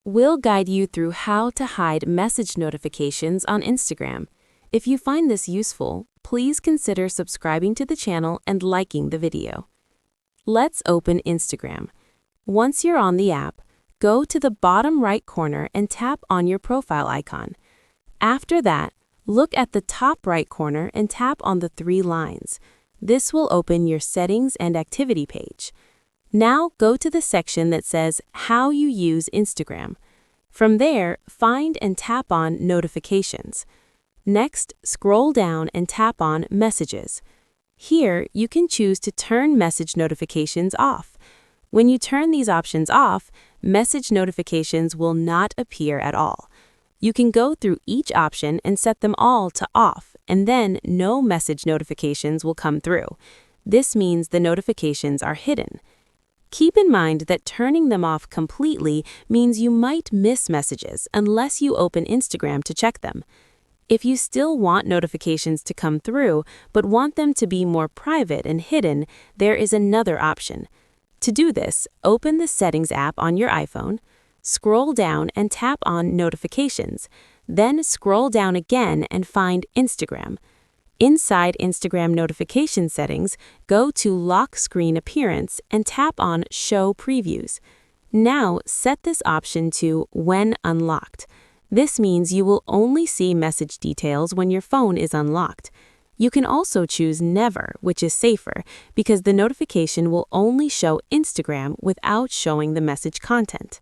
We'll guide you through how to hide message notifications on Instagram. If you find this useful, please consider subscribing to the channel and liking the video. Let's open Instagram. Once you're on the app, go to the bottom right corner and tap on your profile icon. After that, look at the top right corner and tap on the three lines. This will open your settings and activity page. Now go to the section that says How You Use Instagram. From there, find and tap on Notifications. Next, scroll down and tap on Messages. Here, you can choose to turn message notifications off. When you turn these options off, message notifications will not appear at all. You can go through each option and set them all to off, and then no message notifications will come through. This means the notifications are hidden. Keep in mind that turning them off completely means you might miss messages unless you open Instagram to check them. If you still want notifications to come through but want them to be more private and hidden, there is another option. To do this, open the Settings app on your iPhone, scroll down and tap on Notifications, then scroll down again and find Instagram. Inside Instagram notification settings, go to Lock Screen Appearance and tap on Show Previews. Now set this option to When Unlocked. This means you will only see message details when your phone is unlocked. You can also choose Never, which is safer, because the notification will only show Instagram without showing the message content.